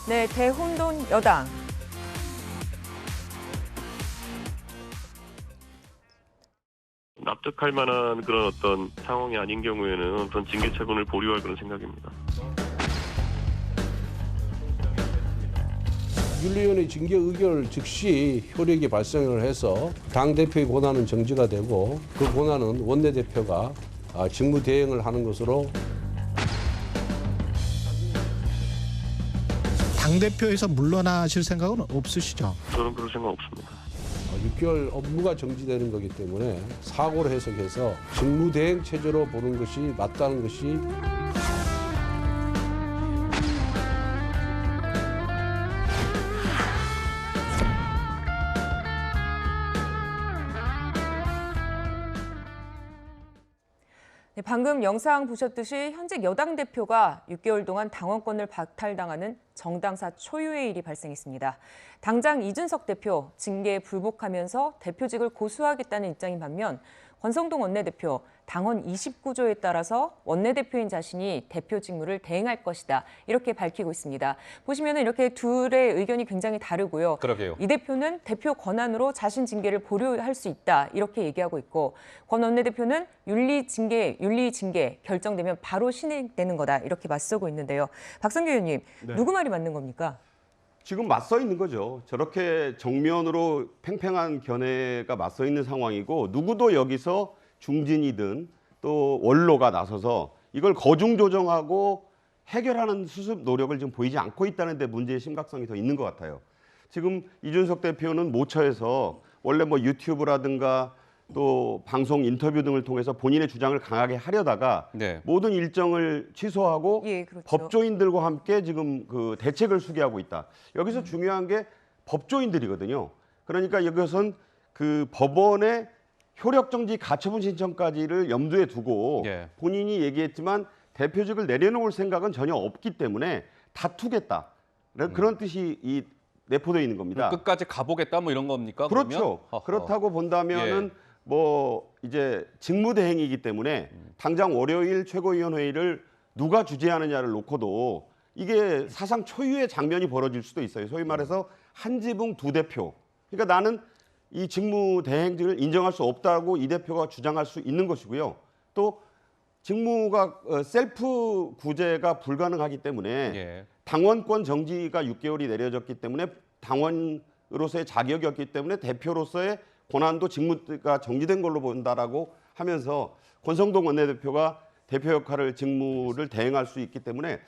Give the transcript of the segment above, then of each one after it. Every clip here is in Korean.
네, 대혼돈 여당. 납득할 만한 그런 어떤 상황이 아닌 경우에는 우선 징계 처분을 보류할 그런 생각입니다. 윤리위원회 징계 의결 즉시 효력이 발생을 해서 당대표의 권한은 정지가 되고 그 권한은 원내대표가 직무 대행을 하는 것으로. 당대표에서 물러나실 생각은 없으시죠? 저는 그럴 생각 없습니다. 6개월 업무가 정지되는 거기 때문에 사고를 해석해서 직무 대행 체제로 보는 것이 맞다는 것이. 네, 방금 영상 보셨듯이 현직 여당 대표가 6개월 동안 당원권을 박탈당하는 정당사 초유의 일이 발생했습니다. 당장 이준석 대표 징계에 불복하면서 대표직을 고수하겠다는 입장인 반면 권성동 원내대표 당헌 29조에 따라서 원내대표인 자신이 대표 직무를 대행할 것이다. 이렇게 밝히고 있습니다. 보시면 이렇게 둘의 의견이 굉장히 다르고요. 그러게요. 이 대표는 대표 권한으로 자신 징계를 보류할 수 있다. 이렇게 얘기하고 있고 권 원내대표는 윤리 징계 결정되면 바로 실행되는 거다. 이렇게 맞서고 있는데요. 박성규 의원님, 네. 누구 말이 맞는 겁니까? 지금 맞서 있는 거죠. 저렇게 정면으로 팽팽한 견해가 맞서 있는 상황이고 누구도 여기서 중진이든 또 원로가 나서서 이걸 거중 조정하고 해결하는 수습 노력을 지금 보이지 않고 있다는 데 문제의 심각성이 더 있는 것 같아요. 지금 이준석 대표는 모처에서 원래 뭐 유튜브라든가 또 방송 인터뷰 등을 통해서 본인의 주장을 강하게 하려다가 네. 모든 일정을 취소하고 예, 그렇죠. 법조인들과 함께 지금 그 대책을 수기하고 있다. 여기서 중요한 게 법조인들이거든요. 그러니까 여기서는 그 법원의 효력정지 가처분 신청까지를 염두에 두고 예. 본인이 얘기했지만 대표직을 내려놓을 생각은 전혀 없기 때문에 다투겠다. 그런 뜻이 내포되어 있는 겁니다. 끝까지 가보겠다 뭐 이런 겁니까? 그렇죠. 그러면? 그렇다고 본다면은 예. 뭐 이제 직무대행이기 때문에 당장 월요일 최고위원회의를 누가 주재하느냐를 놓고도 이게 사상 초유의 장면이 벌어질 수도 있어요. 소위 말해서 한 지붕 두 대표. 그러니까 나는 이 직무대행직을 인정할 수 없다고 이 대표가 주장할 수 있는 것이고요. 또 직무가 셀프 구제가 불가능하기 때문에 예. 당원권 정지가 6개월이 내려졌기 때문에 당원으로서의 자격이 없기 때문에 대표로서의 권한도 직무가 정지된 걸로 본다라고 하면서 권성동 원내대표가 대표 역할을 직무를 대행할 수 있기 때문에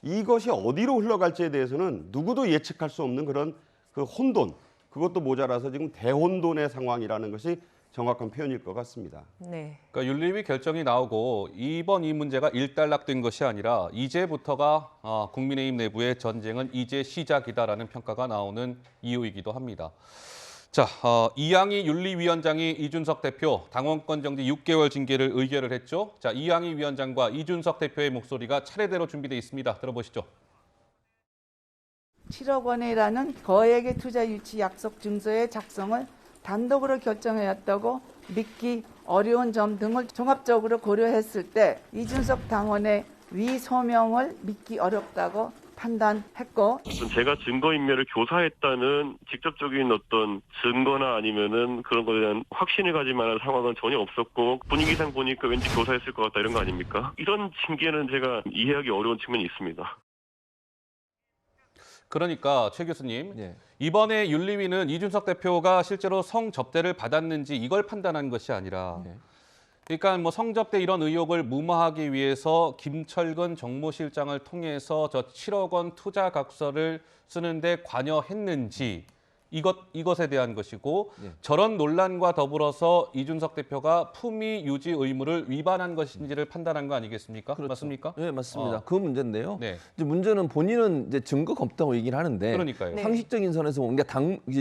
이것이 어디로 흘러갈지에 대해서는 누구도 예측할 수 없는 그런 그 혼돈, 그것도 모자라서 지금 대혼돈의 상황이라는 것이 정확한 표현일 것 같습니다. 네. 그러니까 윤리위 결정이 나오고 이번 이 문제가 일단락된 것이 아니라 이제부터가 국민의힘 내부의 전쟁은 이제 시작이다라는 평가가 나오는 이유이기도 합니다. 자, 이양희 윤리위원장이 이준석 대표 당원권 정지 6개월 징계를 의결을 했죠. 자, 이양희 위원장과 이준석 대표의 목소리가 차례대로 준비돼 있습니다. 들어보시죠. 7억 원이라는 거액의 투자 유치 약속 증서의 작성을 단독으로 결정하였다고 믿기 어려운 점 등을 종합적으로 고려했을 때 이준석 당원의 위소명을 믿기 어렵다고 판단했고, 제가 증거인멸을 교사했다는 직접적인 어떤 증거나 아니면은 그런 거에 대한 확신을 가질 만한 상황은 전혀 없었고 분위기상 보니까 왠지 교사했을 것 같다 이런 거 아닙니까? 이런 징계는 제가 이해하기 어려운 측면이 있습니다. 그러니까 최 교수님, 네. 이번에 윤리위는 이준석 대표가 실제로 성접대를 받았는지 이걸 판단한 것이 아니라 그러니까 뭐 성접대 이런 의혹을 무마하기 위해서 김철근 정무실장을 통해서 저 7억 원 투자 각서를 쓰는데 관여했는지 이것에 대한 것이고 저런 논란과 더불어서 이준석 대표가 품위 유지 의무를 위반한 것인지를 판단한 거 아니겠습니까? 그렇죠. 맞습니까? 네, 맞습니다. 그 문제인데요. 네. 이제 문제는 본인은 이제 증거가 없다고 얘기를 하는데 그러니까요. 네. 상식적인 선에서 보면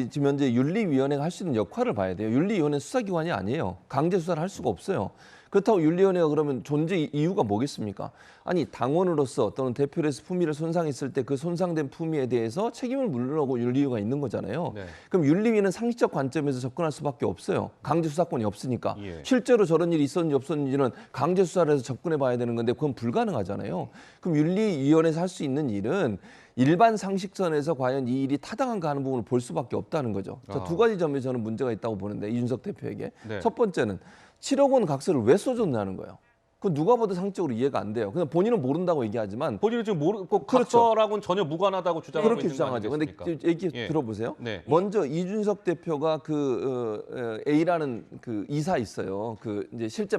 지금 현재 윤리위원회가 할 수 있는 역할을 봐야 돼요. 윤리위원회 수사기관이 아니에요. 강제 수사를 할 수가 없어요. 그렇다고 윤리위원회가 그러면 존재 이유가 뭐겠습니까? 아니 당원으로서 또는 대표로서 품위를 손상했을 때 그 손상된 품위에 대해서 책임을 물으라고 윤리위가 있는 거잖아요. 네. 그럼 윤리위는 상식적 관점에서 접근할 수밖에 없어요. 강제 수사권이 없으니까. 예. 실제로 저런 일이 있었는지 없었는지는 강제 수사를 해서 접근해 봐야 되는 건데 그건 불가능하잖아요. 그럼 윤리위원회에서 할 수 있는 일은 일반 상식선에서 과연 이 일이 타당한가 하는 부분을 볼 수밖에 없다는 거죠. 두 가지 점에 저는 문제가 있다고 보는데 이준석 대표에게. 네. 첫 번째는 7억 원 각서를 왜 써줬냐는 거예요. 그건 누가 봐도 상식적으로 이해가 안 돼요. 그냥 본인은 모른다고 얘기하지만 본인은 지금 모르고 그렇죠. 각서라고는 전혀 무관하다고 주장하고 그렇게 있는 거 주장하죠. 근데 아니겠습니까? 얘기 예. 들어보세요. 네. 먼저 이준석 대표가 A라는 그 이사 있어요. 그 이제 실제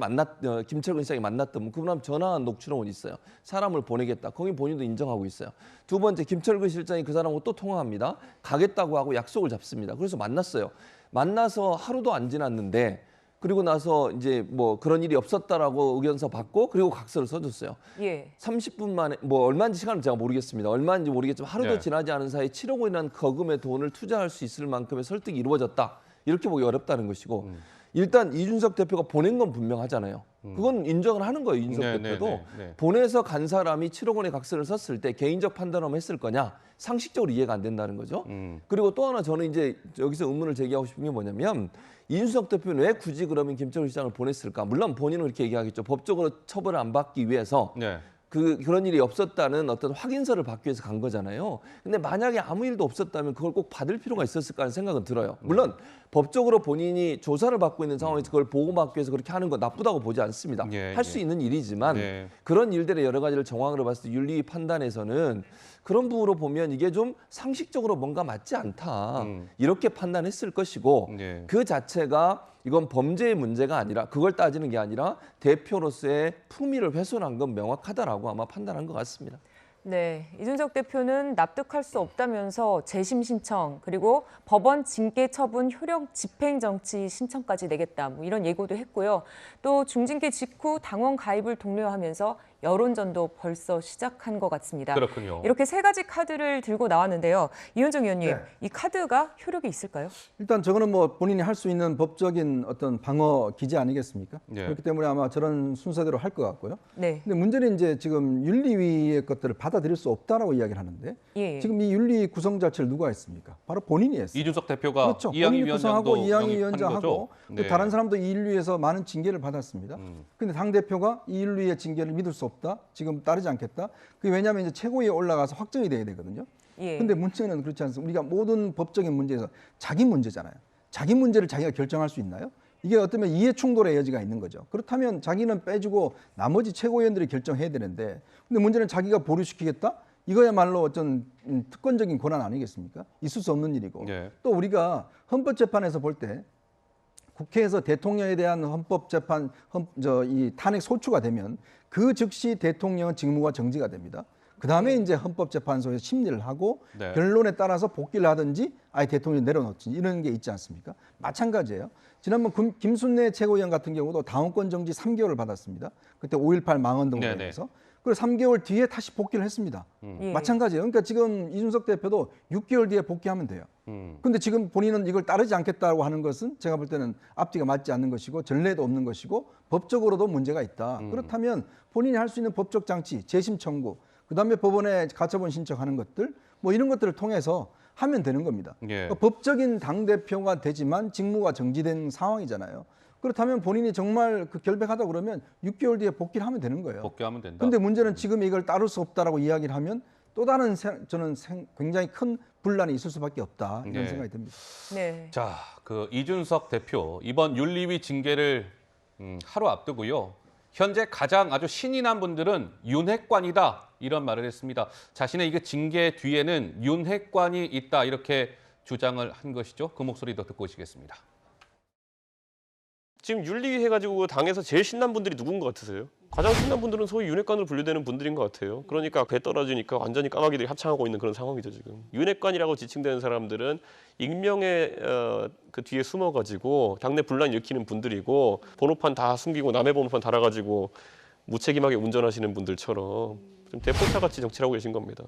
김철근 시장이 만났던 분, 그분하고 전화한 녹취록은 있어요. 사람을 보내겠다. 거기 본인도 인정하고 있어요. 두 번째 김철근 실장이 그 사람하고 또 통화합니다. 가겠다고 하고 약속을 잡습니다. 그래서 만났어요. 만나서 하루도 안 지났는데 그리고 나서 이제 뭐 그런 일이 없었다라고 의견서 받고 그리고 각서를 써줬어요. 예. 30분 만에 뭐 얼마인지 시간은 제가 모르겠습니다. 얼마인지 모르겠지만 하루도 네. 지나지 않은 사이에 7억 원이라는 거금의 돈을 투자할 수 있을 만큼의 설득이 이루어졌다. 이렇게 보기 어렵다는 것이고 일단 이준석 대표가 보낸 건 분명하잖아요. 그건 인정을 하는 거예요. 이준석 네, 대표도. 네, 네, 네. 보내서 간 사람이 7억 원의 각서를 썼을 때 개인적 판단을 했을 거냐. 상식적으로 이해가 안 된다는 거죠. 그리고 또 하나 저는 이제 여기서 의문을 제기하고 싶은 게 뭐냐면 이준석 대표는 왜 굳이 그러면 김철근 시장을 보냈을까? 물론 본인은 이렇게 얘기하겠죠. 법적으로 처벌을 안 받기 위해서 네. 그런 일이 없었다는 어떤 확인서를 받기 위해서 간 거잖아요. 근데 만약에 아무 일도 없었다면 그걸 꼭 받을 필요가 있었을까 하는 생각은 들어요. 물론 법적으로 본인이 조사를 받고 있는 상황에서 그걸 보호받기 위해서 그렇게 하는 건 나쁘다고 보지 않습니다. 예, 할 수 예. 있는 일이지만 네. 그런 일들의 여러 가지를 정황으로 봤을 때 윤리 판단에서는 그런 부분으로 보면 이게 좀 상식적으로 뭔가 맞지 않다. 이렇게 판단했을 것이고 네. 그 자체가 이건 범죄의 문제가 아니라 그걸 따지는 게 아니라 대표로서의 품위를 훼손한 건 명확하다라고 아마 판단한 것 같습니다. 네, 이준석 대표는 납득할 수 없다면서 재심 신청 그리고 법원 징계 처분 효력 집행 정치 신청까지 내겠다 뭐 이런 예고도 했고요. 또 중징계 직후 당원 가입을 독려하면서 여론전도 벌써 시작한 것 같습니다. 그렇군요. 이렇게 세 가지 카드를 들고 나왔는데요. 이현정 의원님, 네. 이 카드가 효력이 있을까요? 일단 저거는 뭐 본인이 할 수 있는 법적인 어떤 방어 기제 아니겠습니까? 네. 그렇기 때문에 아마 저런 순서대로 할 것 같고요. 네, 근데 문제는 이제 지금 윤리위의 것들을 받아들일 수 없다라고 이야기를 하는데 예. 지금 이 윤리 구성 자체를 누가 했습니까? 바로 본인이 했어요. 이준석 대표가 그렇죠. 이양희 본인이 구성하고 위원장도 이양희 영입한 위원장하고 거죠? 또 네. 다른 사람도 이 윤리에서 많은 징계를 받았습니다. 근데 당 대표가 이 윤리의 징계를 믿을 수 없다. 지금 따르지 않겠다. 그게 왜냐하면 이제 최고위에 올라가서 확정이 돼야 되거든요. 예. 근데 문제는 그렇지 않습니다. 우리가 모든 법적인 문제에서 자기 문제잖아요. 자기 문제를 자기가 결정할 수 있나요? 이게 어쩌면 이해 충돌의 여지가 있는 거죠. 그렇다면 자기는 빼주고 나머지 최고위원들이 결정해야 되는데 근데 문제는 자기가 보류시키겠다? 이거야말로 어떤 특권적인 권한 아니겠습니까? 있을 수 없는 일이고 네. 또 우리가 헌법재판에서 볼 때 국회에서 대통령에 대한 헌법재판 이 탄핵 소추가 되면 그 즉시 대통령은 직무가 정지가 됩니다. 그 다음에 이제 헌법재판소에서 심리를 하고 네. 결론에 따라서 복귀를 하든지 아예 대통령이 내려놓든지 이런 게 있지 않습니까? 마찬가지예요. 지난번 김순례 최고위원 같은 경우도 당원권 정지 3개월을 받았습니다. 그때 5.18 망언 등으로 네네. 해서 그리고 3개월 뒤에 다시 복귀를 했습니다. 예. 마찬가지예요. 그러니까 지금 이준석 대표도 6개월 뒤에 복귀하면 돼요. 근데 지금 본인은 이걸 따르지 않겠다고 하는 것은 제가 볼 때는 앞뒤가 맞지 않는 것이고 전례도 없는 것이고 법적으로도 문제가 있다. 그렇다면 본인이 할 수 있는 법적 장치, 재심 청구, 그다음에 법원에 가처분 신청하는 것들 뭐 이런 것들을 통해서 하면 되는 겁니다. 예. 그러니까 법적인 당대표가 되지만 직무가 정지된 상황이잖아요. 그렇다면 본인이 정말 그 결백하다 그러면 6개월 뒤에 복귀를 하면 되는 거예요. 복귀하면 된다. 근데 문제는 지금 이걸 따를 수 없다라고 이야기를 하면 또 다른 저는 굉장히 큰 분란이 있을 수밖에 없다 이런 네. 생각이 듭니다. 네. 자, 그 이준석 대표 이번 윤리위 징계를 하루 앞두고요. 현재 가장 아주 신이 난 분들은 윤핵관이다 이런 말을 했습니다. 자신의 이게 징계 뒤에는 윤핵관이 있다 이렇게 주장을 한 것이죠. 그 목소리도 듣고 오시겠습니다. 지금 윤리위 해가지고 당에서 제일 신난 분들이 누군 것 같으세요? 가장 신난 분들은 소위 윤핵관으로 분류되는 분들인 것 같아요. 그러니까 배 떨어지니까 완전히 까마귀들이 합창하고 있는 그런 상황이죠 지금. 윤핵관이라고 지칭되는 사람들은 익명의 그 뒤에 숨어가지고 당내 분란 일으키는 분들이고 번호판 다 숨기고 남의 번호판 달아가지고 무책임하게 운전하시는 분들처럼 좀 대포차같이 정치를 하고 계신 겁니다.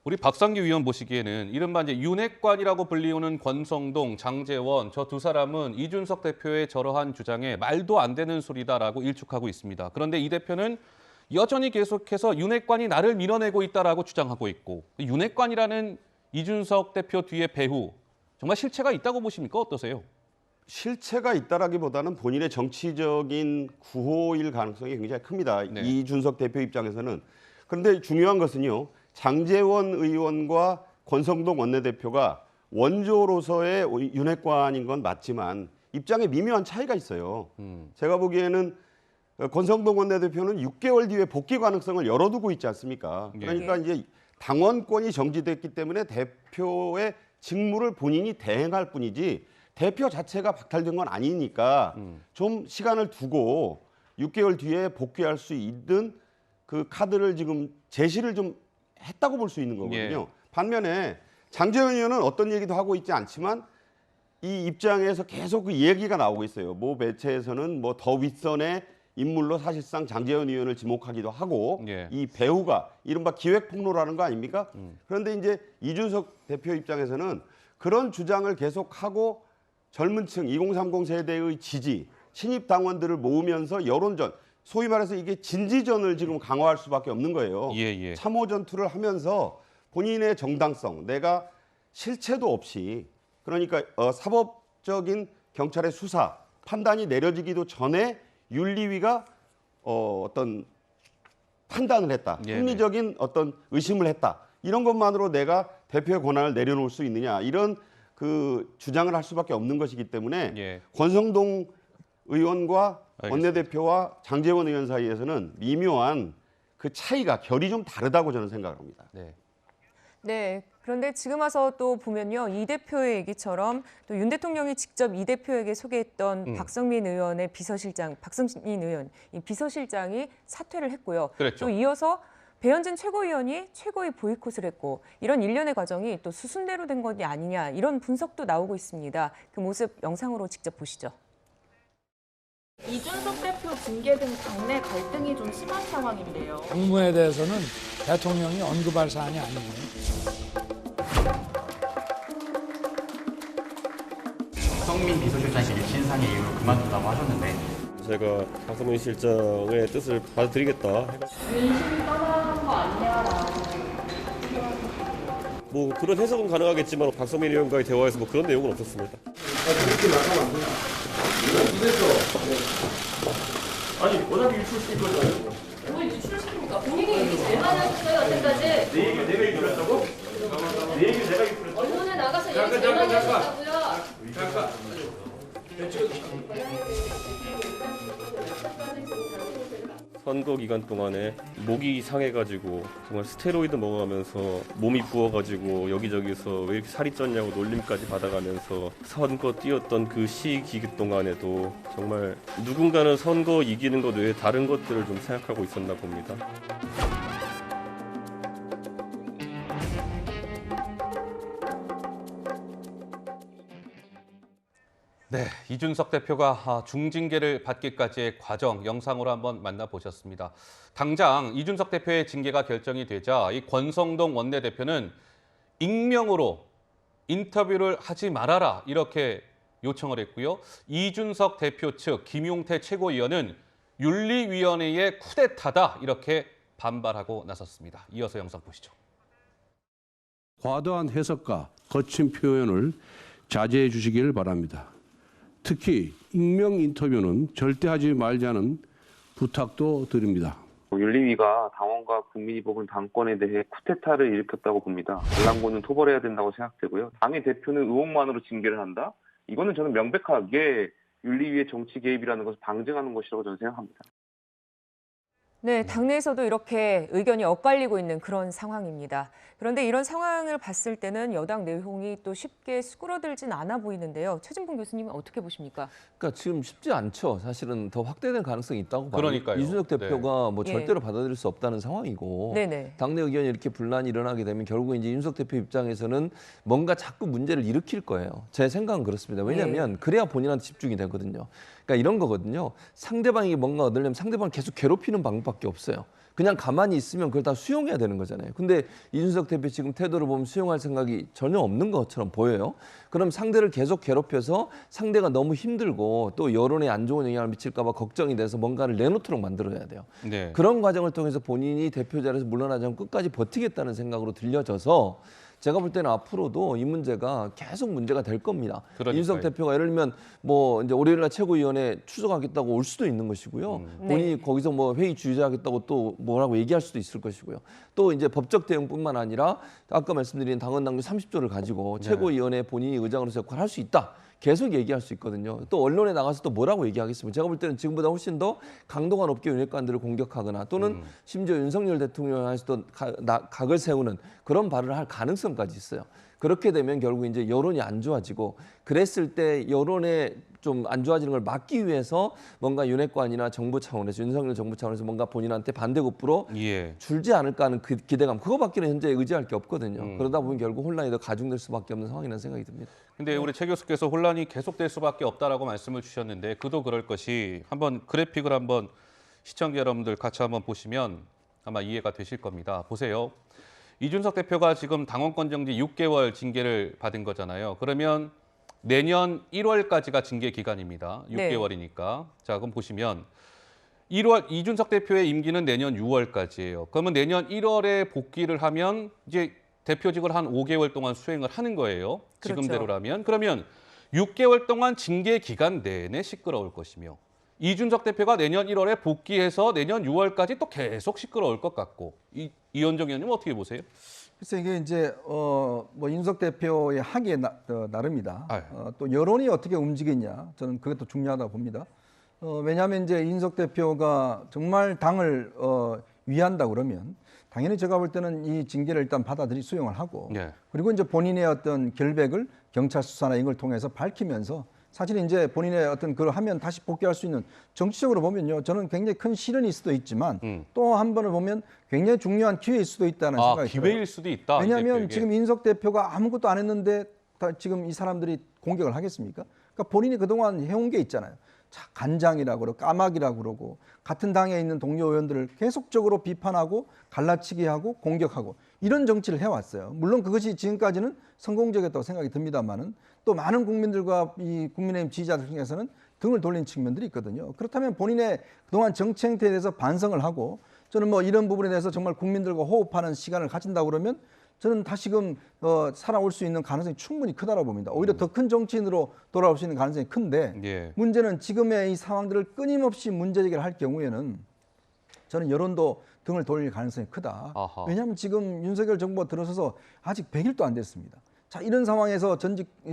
우리 박상규 의원 보시기에는 이른바 이제 윤핵관이라고 불리우는 권성동, 장제원 저 두 사람은 이준석 대표의 저러한 주장에 말도 안 되는 소리다라고 일축하고 있습니다. 그런데 이 대표는 여전히 계속해서 윤핵관이 나를 밀어내고 있다라고 주장하고 있고 윤핵관이라는 이준석 대표 뒤에 배후 정말 실체가 있다고 보십니까? 어떠세요? 실체가 있다라기보다는 본인의 정치적인 구호일 가능성이 굉장히 큽니다. 네. 이준석 대표 입장에서는. 그런데 중요한 것은요. 장제원 의원과 권성동 원내대표가 원조로서의 윤핵관인 건 맞지만 입장에 미묘한 차이가 있어요. 제가 보기에는 권성동 원내대표는 6개월 뒤에 복귀 가능성을 열어두고 있지 않습니까? 그러니까 이제 당원권이 정지됐기 때문에 대표의 직무를 본인이 대행할 뿐이지 대표 자체가 박탈된 건 아니니까 좀 시간을 두고 6개월 뒤에 복귀할 수 있는 그 카드를 지금 제시를 좀 했다고 볼 수 있는 거거든요. 반면에 장제원 의원은 어떤 얘기도 하고 있지 않지만 이 입장에서 계속 그 얘기가 나오고 있어요. 뭐 매체에서는 뭐 더 윗선의 인물로 사실상 장제원 의원을 지목하기도 하고 이 배우가 이른바 기획폭로라는 거 아닙니까? 그런데 이제 이준석 대표 입장에서는 그런 주장을 계속하고 젊은 층 2030 세대의 지지, 신입 당원들을 모으면서 여론전, 소위 말해서 이게 진지전을 지금 강화할 수밖에 없는 거예요. 참호 전투를 하면서 본인의 정당성, 내가 실체도 없이 그러니까 사법적인 경찰의 수사, 판단이 내려지기도 전에 윤리위가 어떤 판단을 했다. 합리적인 어떤 의심을 했다. 이런 것만으로 내가 대표의 권한을 내려놓을 수 있느냐. 이런 그 주장을 할 수밖에 없는 것이기 때문에 권성동 의원과 원내대표와 장제원 의원 사이에서는 미묘한 그 차이가 결이 좀 다르다고 저는 생각을 합니다. 네. 그런데 지금 와서 또 보면요. 이 대표의 얘기처럼 또 윤 대통령이 직접 이 대표에게 소개했던 박성민 의원의 비서실장, 박성민 의원, 이 비서실장이 사퇴를 했고요. 또 이어서 배현진 최고위원이 최고위 보이콧을 했고 이런 일련의 과정이 또 수순대로 된 것이 아니냐 이런 분석도 나오고 있습니다. 그 모습 영상으로 직접 보시죠. 이준석 대표 징계 등 당내 갈등이 좀 심한 상황인데요. 그 부분에 대해서는 대통령이 언급할 사안이 아니에요. 박성민 비서실장이 일신상의 이유로 그만둔다고 하셨는데 제가 박성민 실장의 뜻을 받아들이겠다. 윤심이 떠나간 거 아니냐라고. 뭐 그런 해석은 가능하겠지만 박성민 의원과의 대화에서 뭐 그런 내용은 없었습니다. 그렇게 말하면 안 되나? 아니 워낙 유출시킨 거잖아요. 뭘 유출시킵니까? 본인이 얘기 제일 많이 하셨어요, 여태까지. 내 얘기를 내가 유출했다고? 내 얘기를 내가 유출했다고? 언론에 나가서 얘기 제일 많이 하셨다고요. 잠깐. 선거 기간 동안에 목이 상해가지고 정말 스테로이드 먹어가면서 몸이 부어가지고 여기저기서 왜 이렇게 살이 쪘냐고 놀림까지 받아가면서 선거 뛰었던 그 시기 동안에도 정말 누군가는 선거 이기는 것 외에 다른 것들을 좀 생각하고 있었나 봅니다. 네, 이준석 대표가 중징계를 받기까지의 과정 영상으로 한번 만나보셨습니다. 당장 이준석 대표의 징계가 결정이 되자 이 권성동 원내대표는 익명으로 인터뷰를 하지 말아라 이렇게 요청을 했고요. 이준석 대표 측 김용태 최고위원은 윤리위원회의 쿠데타다 이렇게 반발하고 나섰습니다. 이어서 영상 보시죠. 과도한 해석과 거친 표현을 자제해 주시길 바랍니다. 특히 익명 인터뷰는 절대 하지 말자는 부탁도 드립니다. 윤리위가 당원과 국민이 뽑은 당권에 대해 쿠데타를 일으켰다고 봅니다. 반란군은 토벌해야 된다고 생각되고요. 당의 대표는 의혹만으로 징계를 한다? 이거는 저는 명백하게 윤리위의 정치 개입이라는 것을 방증하는 것이라고 저는 생각합니다. 네, 당내에서도 이렇게 의견이 엇갈리고 있는 그런 상황입니다. 그런데 이런 상황을 봤을 때는 여당 내홍이 또 쉽게 수그러들진 않아 보이는데요. 최진봉 교수님은 어떻게 보십니까? 그러니까 지금 쉽지 않죠. 사실은 더 확대된 가능성이 있다고 봐요. 그러니까요. 이준석 대표가 뭐 예. 절대로 받아들일 수 없다는 상황이고 네네. 당내 의견이 이렇게 분란이 일어나게 되면 결국 이제 이준석 대표 입장에서는 뭔가 자꾸 문제를 일으킬 거예요. 제 생각은 그렇습니다. 왜냐하면 그래야 본인한테 집중이 되거든요. 그러니까 이런 거거든요. 상대방이 뭔가 얻으려면 상대방을 계속 괴롭히는 방법밖에 없어요. 그냥 가만히 있으면 그걸 다 수용해야 되는 거잖아요. 근데 이준석 대표 지금 태도를 보면 수용할 생각이 전혀 없는 것처럼 보여요. 그럼 상대를 계속 괴롭혀서 상대가 너무 힘들고 또 여론에 안 좋은 영향을 미칠까 봐 걱정이 돼서 뭔가를 내놓도록 만들어야 돼요. 그런 과정을 통해서 본인이 대표 자리에서 물러나지 않고 끝까지 버티겠다는 생각으로 들려져서 제가 볼 때는 앞으로도 이 문제가 계속 문제가 될 겁니다. 그러니까요. 이준석 대표가 예를 들면 뭐 이제 월요일날 최고위원회 출석하겠다고 올 수도 있는 것이고요. 본인이 거기서 뭐 회의 주재하겠다고 또 뭐라고 얘기할 수도 있을 것이고요. 또 이제 법적 대응뿐만 아니라 아까 말씀드린 당헌 당규 30조를 가지고 최고위원회 본인이 의장으로서 역할을 할 수 있다. 계속 얘기할 수 있거든요. 또 언론에 나가서 또 뭐라고 얘기하겠습니까? 제가 볼 때는 지금보다 훨씬 더 강도가 높게 윤핵관들을 공격하거나 또는 심지어 윤석열 대통령한테도 각을 세우는 그런 발언을 할 가능성까지 있어요. 그렇게 되면 결국 이제 여론이 안 좋아지고 그랬을 때 여론에 좀 안 좋아지는 걸 막기 위해서 뭔가 윤핵관이나 정부 차원에서 윤석열 정부 차원에서 뭔가 본인한테 반대급부로 줄지 않을까 하는 그 기대감 그거밖에는 현재 의지할 게 없거든요. 그러다 보면 결국 혼란이 더 가중될 수밖에 없는 상황이라는 생각이 듭니다. 근데 우리 최 교수께서 혼란이 계속될 수밖에 없다라고 말씀을 주셨는데 그도 그럴 것이 한번 그래픽을 한번 시청자 여러분들 같이 한번 보시면 아마 이해가 되실 겁니다. 보세요. 이준석 대표가 지금 당원권 정지 6개월 징계를 받은 거잖아요. 그러면 내년 1월까지가 징계 기간입니다. 6개월이니까. 자, 그럼 보시면 이준석 대표의 임기는 내년 6월까지예요. 그러면 내년 1월에 복귀를 하면 이제 대표직을 한 5개월 동안 수행을 하는 거예요. 그렇죠. 지금대로라면. 그러면 6개월 동안 징계 기간 내내 시끄러울 것이며 이준석 대표가 내년 1월에 복귀해서 내년 6월까지 또 계속 시끄러울 것 같고 이현정 의원님 어떻게 보세요? 그래서 이게 이제 뭐 윤석 대표의 하기에 나름이다. 또 여론이 어떻게 움직이냐 저는 그것도 중요하다고 봅니다. 왜냐하면 이제 윤석 대표가 정말 당을 위한다 그러면 당연히 제가 볼 때는 이 징계를 일단 받아들이 수용을 하고 그리고 이제 본인의 어떤 결백을 경찰 수사나 이걸 통해서 밝히면서 사실 이제 본인의 어떤 그걸 하면 다시 복귀할 수 있는 정치적으로 보면요. 저는 굉장히 큰 시련일 수도 있지만 또 한 번을 보면 굉장히 중요한 기회일 수도 있다는 생각이 들어요. 기회일 수도 있다. 왜냐하면 지금 이준석 대표가 아무것도 안 했는데 지금 이 사람들이 공격을 하겠습니까? 그러니까 본인이 그동안 해온 게 있잖아요. 자, 간장이라고 그러고 까마귀라고 그러고 같은 당에 있는 동료 의원들을 계속적으로 비판하고 갈라치기 하고 공격하고 이런 정치를 해왔어요. 물론 그것이 지금까지는 성공적이었다고 생각이 듭니다만은 또 많은 국민들과 이 국민의힘 지지자들 중에서는 등을 돌린 측면들이 있거든요. 그렇다면 본인의 그동안 정치 행태에 대해서 반성을 하고 저는 뭐 이런 부분에 대해서 정말 국민들과 호흡하는 시간을 가진다고 그러면 저는 다시금 살아올 수 있는 가능성이 충분히 크다고 봅니다. 오히려 더 큰 정치인으로 돌아올 수 있는 가능성이 큰데 문제는 지금의 이 상황들을 끊임없이 문제 제기를 할 경우에는 저는 여론도 등을 돌릴 가능성이 크다. 왜냐하면 지금 윤석열 정부가 들어서서 아직 100일도 안 됐습니다. 자, 이런 상황에서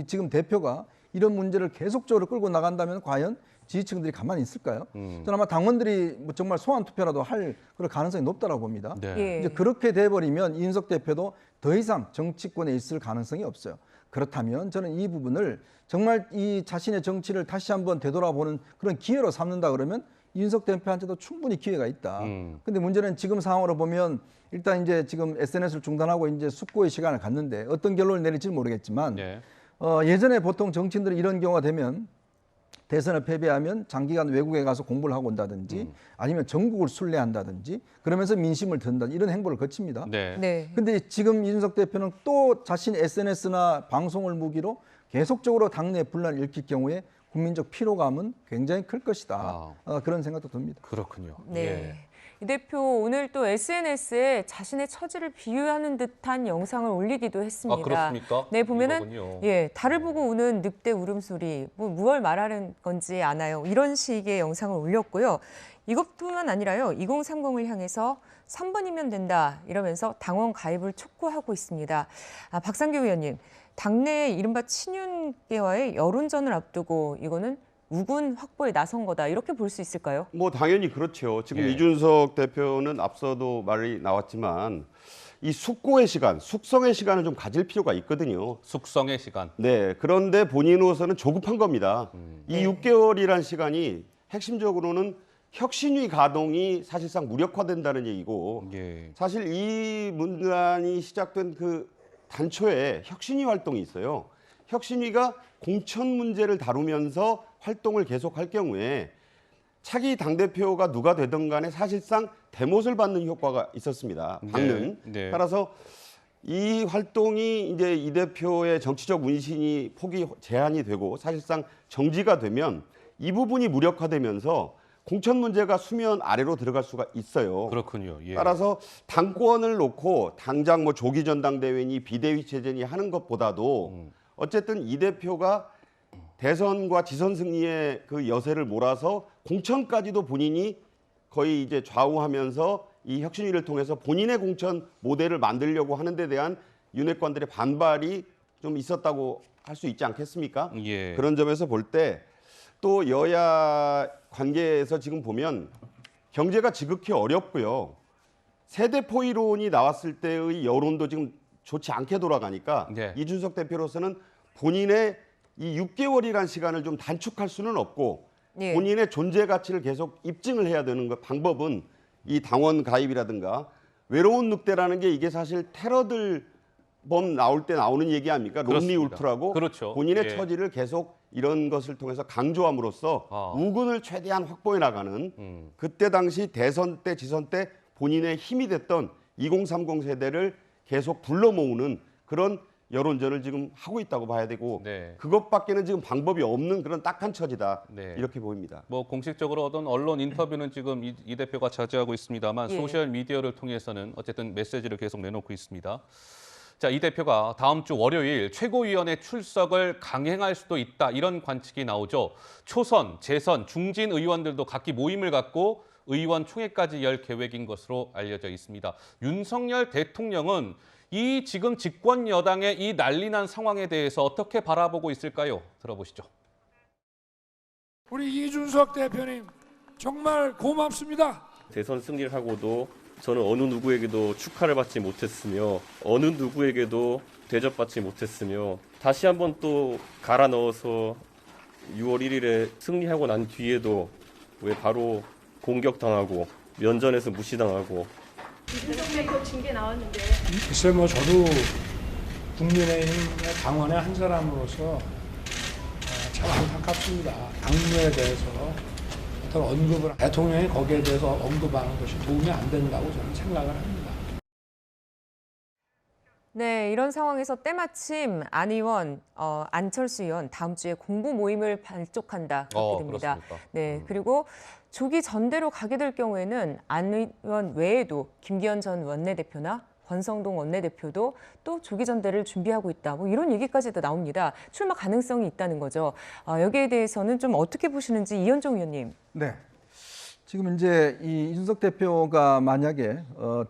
지금 대표가 이런 문제를 계속적으로 끌고 나간다면 과연 지지층들이 가만히 있을까요? 저는 아마 당원들이 뭐 정말 소환 투표라도 할 그런 가능성이 높다고 봅니다. 이제 그렇게 돼버리면 이준석 대표도 더 이상 정치권에 있을 가능성이 없어요. 그렇다면 저는 이 부분을 정말 이 자신의 정치를 다시 한번 되돌아보는 그런 기회로 삼는다 그러면 이준석 대표한테도 충분히 기회가 있다. 근데 문제는 지금 상황으로 보면 일단 이제 지금 SNS를 중단하고 이제 숙고의 시간을 갖는데 어떤 결론을 내릴지 모르겠지만 예전에 보통 정치인들이 이런 경우가 되면 대선을 패배하면 장기간 외국에 가서 공부를 하고 온다든지 아니면 전국을 순례한다든지 그러면서 민심을 든다 이런 행보를 거칩니다. 근데 지금 이준석 대표는 또 자신의 SNS나 방송을 무기로 계속적으로 당내 분란을 일으킬 경우에 국민적 피로감은 굉장히 클 것이다. 그런 생각도 듭니다. 그렇군요. 이 대표 오늘 또 SNS에 자신의 처지를 비유하는 듯한 영상을 올리기도 했습니다. 그렇습니까? 네, 보면은 달을 보고 우는 늑대 울음소리, 무얼 말하는 건지 아나요? 이런 식의 영상을 올렸고요. 이것뿐만 아니라요. 2030을 향해서 3번이면 된다 이러면서 당원 가입을 촉구하고 있습니다. 박상규 의원님, 당내 이른바 친윤계와의 여론전을 앞두고 이거는 우군 확보에 나선 거다 이렇게 볼 수 있을까요? 뭐 당연히 그렇죠. 지금 이준석 대표는 앞서도 말이 나왔지만 이 숙고의 시간, 숙성의 시간을 좀 가질 필요가 있거든요. 숙성의 시간. 네. 그런데 본인으로서는 조급한 겁니다. 이 6개월이란 시간이 핵심적으로는 혁신위 가동이 사실상 무력화된다는 얘기고 사실 이 문란이 시작된 그 단초에 혁신위 활동이 있어요. 혁신위가 공천 문제를 다루면서 활동을 계속할 경우에 차기 당대표가 누가 되든 간에 사실상 대못을 받는 효과가 있었습니다. 받는. 따라서 이 활동이 이제 이 대표의 정치적 운신이 폭이 제한이 되고 사실상 정지가 되면 이 부분이 무력화되면서 공천 문제가 수면 아래로 들어갈 수가 있어요. 그렇군요. 예. 따라서 당권을 놓고 당장 뭐 조기 전당대회니 비대위 체제니 하는 것보다도 어쨌든 이 대표가 대선과 지선 승리의 그 여세를 몰아서 공천까지도 본인이 거의 이제 좌우하면서 이 혁신위를 통해서 본인의 공천 모델을 만들려고 하는 데 대한 윤핵관들의 반발이 좀 있었다고 할 수 있지 않겠습니까? 예. 그런 점에서 볼 때 또 여야 관계에서 지금 보면 경제가 지극히 어렵고요. 세대 포이론이 나왔을 때의 여론도 지금 좋지 않게 돌아가니까 네. 이준석 대표로서는 본인의 이 6개월이라는 시간을 좀 단축할 수는 없고 예. 본인의 존재 가치를 계속 입증을 해야 되는 것 방법은 이 당원 가입이라든가 외로운 늑대라는 게 이게 사실 테러들 범 나올 때 나오는 얘기 아닙니까? 론리 그렇습니다. 울프라고 그렇죠. 본인의 예. 처지를 계속 이런 것을 통해서 강조함으로써 우군을 최대한 확보해 나가는 그때 당시 대선 때 지선 때 본인의 힘이 됐던 2030 세대를 계속 불러 모으는 그런 여론전을 지금 하고 있다고 봐야 되고 네. 그것밖에는 지금 방법이 없는 그런 딱한 처지다 네. 이렇게 보입니다. 뭐 공식적으로 어떤 언론 인터뷰는 지금 이 대표가 자제하고 있습니다만 예. 소셜 미디어를 통해서는 어쨌든 메시지를 계속 내놓고 있습니다. 자, 이 대표가 다음 주 월요일 최고위원회 출석을 강행할 수도 있다 이런 관측이 나오죠. 초선, 재선, 중진 의원들도 각기 모임을 갖고 의원총회까지 열 계획인 것으로 알려져 있습니다. 윤석열 대통령은 이 지금 집권 여당의 이 난리난 상황에 대해서 어떻게 바라보고 있을까요? 들어보시죠. 우리 이준석 대표님 정말 고맙습니다. 대선 승리를 하고도 저는 어느 누구에게도 축하를 받지 못했으며 어느 누구에게도 대접받지 못했으며 다시 한번 또 갈아 넣어서 6월 1일에 승리하고 난 뒤에도 왜 바로 공격당하고 면전에서 무시당하고 이준석 대표 징계 나왔는데 글쎄 뭐 저도 국민의힘의 당원의 한 사람으로서 참 안타깝습니다. 당무에 대해서 어떤 언급을 대통령이 거기에 대해서 언급하는 것이 도움이 안 된다고 저는 생각을 합니다. 네, 이런 상황에서 때마침 안 의원, 안철수 의원 다음 주에 공부 모임을 발족한다 그렇게 됩니다. 그렇습니까? 네, 그리고 조기 전대로 가게 될 경우에는 안 의원 외에도 김기현 전 원내대표나 권성동 원내대표도 또 조기 전대를 준비하고 있다. 뭐 이런 얘기까지도 나옵니다. 출마 가능성이 있다는 거죠. 여기에 대해서는 좀 어떻게 보시는지 이현종 의원님. 네. 지금 이제 이 이준석 대표가 만약에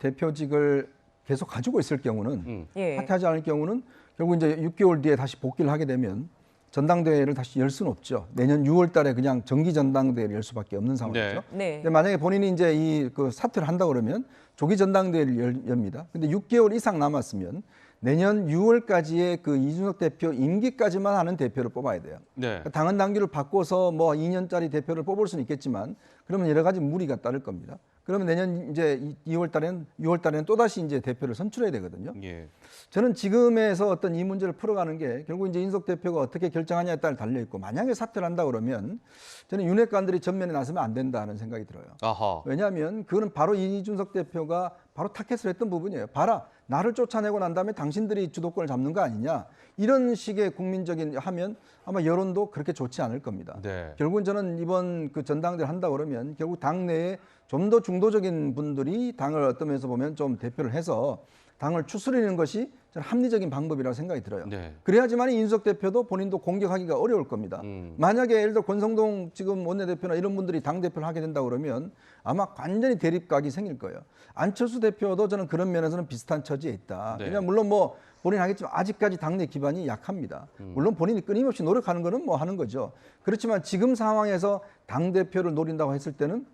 대표직을 계속 가지고 있을 경우는 예. 사퇴하지 않을 경우는 결국 이제 6개월 뒤에 다시 복귀를 하게 되면 전당대회를 다시 열 수는 없죠. 내년 6월 달에 그냥 정기 전당대회를 열 수밖에 없는 상황이죠. 네. 근데 만약에 본인이 이제 이 그 사퇴를 한다 그러면 조기 전당대회를 엽니다. 근데 6개월 이상 남았으면 내년 6월까지의 그 이준석 대표 임기까지만 하는 대표를 뽑아야 돼요. 네. 그러니까 당헌 당규를 바꿔서 뭐 2년짜리 대표를 뽑을 수는 있겠지만 그러면 여러 가지 무리가 따를 겁니다. 그러면 내년 이제 6월 달에는 또 다시 이제 대표를 선출해야 되거든요. 예. 저는 지금에서 어떤 이 문제를 풀어가는 게 결국 이제 이준석 대표가 어떻게 결정하냐에 따라 달려 있고 만약에 사퇴를 한다 그러면 저는 윤핵관들이 전면에 나서면 안 된다는 생각이 들어요. 아하. 왜냐하면 그거는 바로 이준석 대표가 바로 타켓을 했던 부분이에요. 봐라, 나를 쫓아내고 난 다음에 당신들이 주도권을 잡는 거 아니냐. 이런 식의 국민적인 하면 아마 여론도 그렇게 좋지 않을 겁니다. 네. 결국은 저는 이번 그 전당대를 한다 그러면 결국 당내에 좀 더 중도적인 분들이 당을 어떤 면에서 보면 좀 대표를 해서 당을 추스리는 것이 저는 합리적인 방법이라고 생각이 들어요. 네. 그래야지만 이준석 대표도 본인도 공격하기가 어려울 겁니다. 만약에 예를 들어 권성동 지금 원내대표나 이런 분들이 당대표를 하게 된다 그러면 아마 완전히 대립각이 생길 거예요. 안철수 대표도 저는 그런 면에서는 비슷한 처지에 있다. 네. 왜냐하면 물론 뭐 본인 하겠지만 아직까지 당내 기반이 약합니다. 물론 본인이 끊임없이 노력하는 거는 뭐 하는 거죠. 그렇지만 지금 상황에서 당대표를 노린다고 했을 때는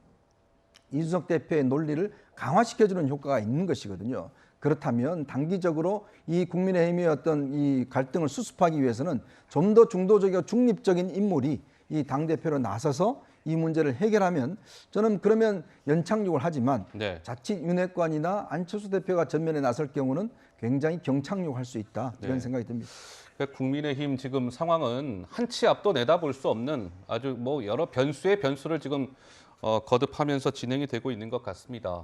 이준석 대표의 논리를 강화시켜주는 효과가 있는 것이거든요. 그렇다면 단기적으로 이 국민의힘의 어떤 이 갈등을 수습하기 위해서는 좀 더 중도적이고 중립적인 인물이 이 당대표로 나서서 이 문제를 해결하면 저는 그러면 연착륙을 하지만 네. 자칫 윤핵관이나 안철수 대표가 전면에 나설 경우는 굉장히 경착륙할 수 있다 이런 네. 생각이 듭니다. 그러니까 국민의힘 지금 상황은 한 치 앞도 내다볼 수 없는 아주 뭐 여러 변수의 변수를 지금 거듭하면서 진행이 되고 있는 것 같습니다.